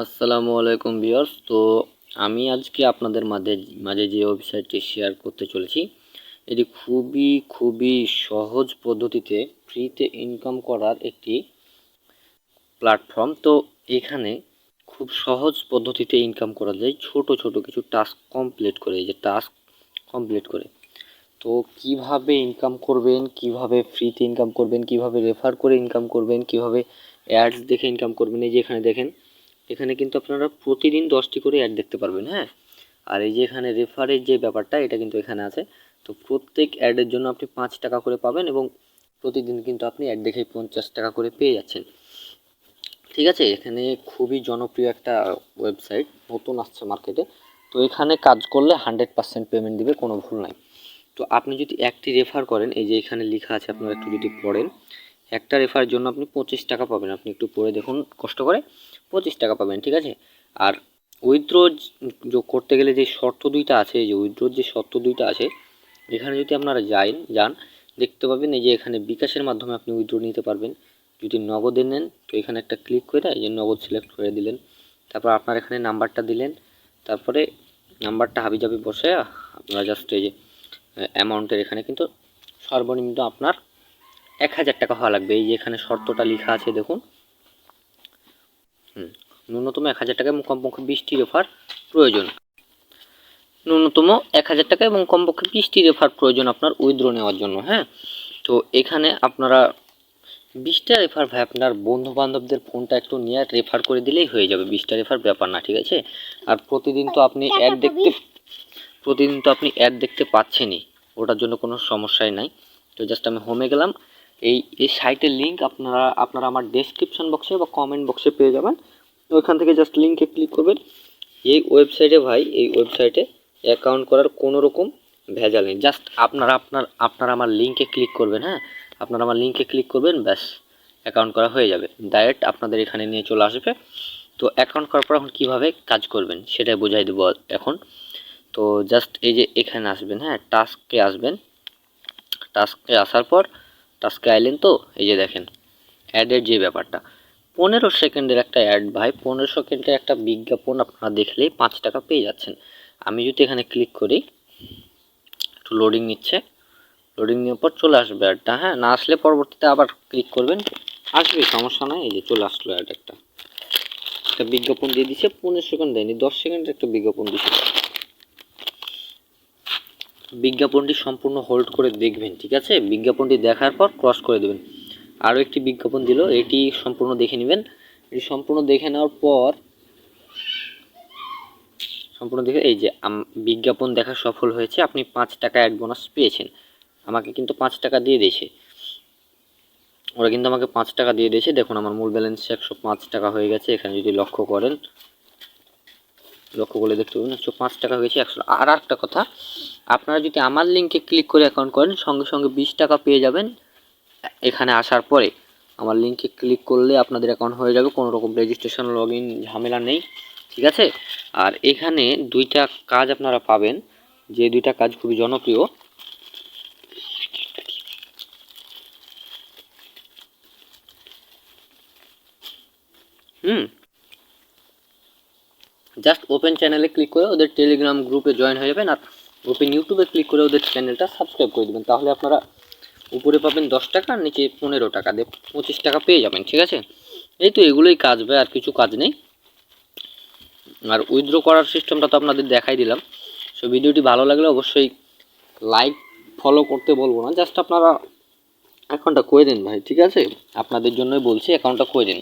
আসসালামু আলাইকুম ভিউয়ার্স। তো আমি আজকে আপনাদের মাঝে যে ওয়েবসাইটটি শেয়ার করতে চলেছি, এটি খুবই সহজ পদ্ধতিতে ফ্রিতে ইনকাম করার একটি প্ল্যাটফর্ম। তো এখানে খুব সহজ পদ্ধতিতে ইনকাম করা যায় ছোট কিছু টাস্ক কমপ্লিট করে। এই যে টাস্ক কমপ্লিট করে তো কিভাবে ইনকাম করবেন, কিভাবে ফ্রিতে ইনকাম করবেন, কিভাবে রেফার করে ইনকাম করবেন, কিভাবে অ্যাডস দেখে ইনকাম করবেন। এই যে এখানে দেখেন, এখানে কিন্তু আপনারা প্রতিদিন 10টি করে অ্যাড দেখতে পারবেন। হ্যাঁ, আর এই যে এখানে রেফারের যে ব্যাপারটা, এটা কিন্তু এখানে আছে। তো প্রত্যেক অ্যাডের জন্য আপনি 5 টাকা করে পাবেন এবং প্রতিদিন কিন্তু আপনি অ্যাড দেখেই 50 টাকা করে পেয়ে যাচ্ছেন। ঠিক আছে, এখানে খুবই জনপ্রিয় একটা ওয়েবসাইট, নতুন আসছে মার্কেটে। তো এখানে কাজ করলে 100% পেমেন্ট দিবে, কোনো ভুল নাই। তো আপনি যদি একটি রেফার করেন, এই যে এখানে লেখা আছে, আপনারা একটু যদি পড়েন, একটা রেফারের জন্য আপনি 25 টাকা পাবেন। আপনি একটু পড়ে দেখুন কষ্ট করে, 25 টাকা পাবেন। ঠিক আছে, আর উইথড্র করতে গেলে যে শর্ত দুইটা আছে, এই যে উইথড্রোর যে শর্ত দুইটা আছে, এখানে যদি আপনারা যান দেখতে পাবেন এই যে এখানে বিকাশের মাধ্যমে আপনি উইথড্র নিতে পারবেন। যদি নগদে নেন তো এখানে একটা ক্লিক করে এই যে নগদ সিলেক্ট করে দিলেন, তারপর আপনার এখানে নাম্বারটা দিলেন, তারপরে নাম্বারটা হাবিজাবি বসে আপনারা জাস্ট এই যে অ্যামাউন্টের এখানে কিন্তু সর্বনিম্ন আপনার 1000 টাকা হওয়া লাগবে। এই যে এখানে শর্তটা লেখা আছে দেখুন, ন্যূনতম 1000 টাকা এবং কমপক্ষে 20টি রেফার প্রয়োজন। ন্যূনতম 1000 টাকা এবং কমপক্ষে 20টি রেফার প্রয়োজন আপনার উইথড্র নেওয়ার জন্য। হ্যাঁ, তো এখানে আপনারা 20টা রেফার ভাই, আপনার বন্ধু বান্ধবদের ফোনটা একটু নিয়ে রেফার করে দিলেই হয়ে যাবে। 20টা রেফার ব্যাপার না, ঠিক আছে। আর প্রতিদিন তো আপনি অ্যাড দেখতে পাচ্ছেনই, ওটার জন্য কোনো সমস্যাই নাই। তো জাস্ট আমি হোমে গেলাম। এই সাইটের লিঙ্ক আপনারা আমার ডেসক্রিপশন বক্সে বা কমেন্ট বক্সে পেয়ে যাবেন। তো ওইখান থেকে জাস্ট লিঙ্কে ক্লিক করবেন। এই ওয়েবসাইটে অ্যাকাউন্ট করার কোনো রকম ভেজাল নেই। জাস্ট আপনারা আমার লিঙ্কে ক্লিক করবেন। হ্যাঁ, আপনারা আমার লিঙ্কে ক্লিক করবেন, ব্যাস অ্যাকাউন্ট করা হয়ে যাবে। ডাইরেক্ট আপনাদের এখানে নিয়ে চলে আসবে। তো অ্যাকাউন্ট করার পর এখন কীভাবে কাজ করবেন সেটাই বোঝাই দেবো এখন। তো জাস্ট এই যে এখানে আসবেন, হ্যাঁ, টাস্কে আসবেন। টাস্কে আসার পর টাস্কে আইলেন, তো এই যে দেখেন অ্যাডের যে ব্যাপারটা, 15 সেকেন্ডের একটা অ্যাড ভাই, 15 সেকেন্ডের একটা বিজ্ঞাপন আপনারা দেখলেই 5 টাকা পেয়ে যাচ্ছেন। আমি যদি এখানে ক্লিক করি, একটু লোডিং নিচ্ছে, লোডিং নেওয়ার পর চলে আসবে অ্যাডটা। হ্যাঁ, না আসলে পরবর্তীতে আবার ক্লিক করবেন, আসবে, সমস্যা নাই। এই যে চলে আসলো অ্যাড, একটা বিজ্ঞাপন দিয়ে দিচ্ছে। 15 সেকেন্ড দেয়নি, 10 সেকেন্ডের একটা বিজ্ঞাপন দিচ্ছে। বিজ্ঞাপনটি সম্পূর্ণ হোল্ড করে দেখবেন, ঠিক আছে। বিজ্ঞাপনটি দেখার পর ক্রস করে দেবেন। আরও একটি বিজ্ঞাপন দিল, এটি সম্পূর্ণ দেখে নেবেন। এটি সম্পূর্ণ দেখে নেওয়ার পর এই যে বিজ্ঞাপন দেখা সফল হয়েছে, আপনি 5 টাকা অ্যাড বোনাস পেয়েছেন। আমাকে কিন্তু 5 টাকা দিয়ে দিয়েছে, ওরা কিন্তু আমাকে 5 টাকা দিয়ে দিয়েছে। দেখুন আমার মূল ব্যালেন্স 105 টাকা হয়ে গেছে। এখানে যদি লক্ষ্য করলে দেখতে পাবেন 105 টাকা হয়েছে। আর একটা কথা, আপনারা যদি আমার লিঙ্কে ক্লিক করে অ্যাকাউন্ট করেন, সঙ্গে সঙ্গে 20 টাকা পেয়ে যাবেন। এখানে আসার পরে আমার লিঙ্কে ক্লিক করলে আপনাদের অ্যাকাউন্ট হয়ে যাবে, কোনো রকম রেজিস্ট্রেশন লগ ইন ঝামেলা নেই, ঠিক আছে। আর এখানে দুইটা কাজ আপনারা পাবেন, যে দুইটা কাজ খুবই জনপ্রিয়। জাস্ট ওপেন চ্যানেলে ক্লিক করে ওদের টেলিগ্রাম গ্রুপে জয়েন হয়ে যাবেন, আর ওপেন ইউটিউবে ক্লিক করে ওদের চ্যানেলটা সাবস্ক্রাইব করে দেবেন। তাহলে আপনারা উপরে পাবেন 10 টাকা, আর নিচে 15 টাকা দিয়ে 25 টাকা পেয়ে যাবেন, ঠিক আছে। এই তো এগুলোই কাজ ভাই, আর কিছু কাজ নেই। আর উইথড্র করার সিস্টেমটা তো আপনাদের দেখাই দিলাম। সো ভিডিওটি ভালো লাগলে অবশ্যই লাইক ফলো করতে বলবো না, জাস্ট আপনারা অ্যাকাউন্টটা করে দিন ভাই, ঠিক আছে। আপনাদের জন্যই বলছি, অ্যাকাউন্টটা করে দিন।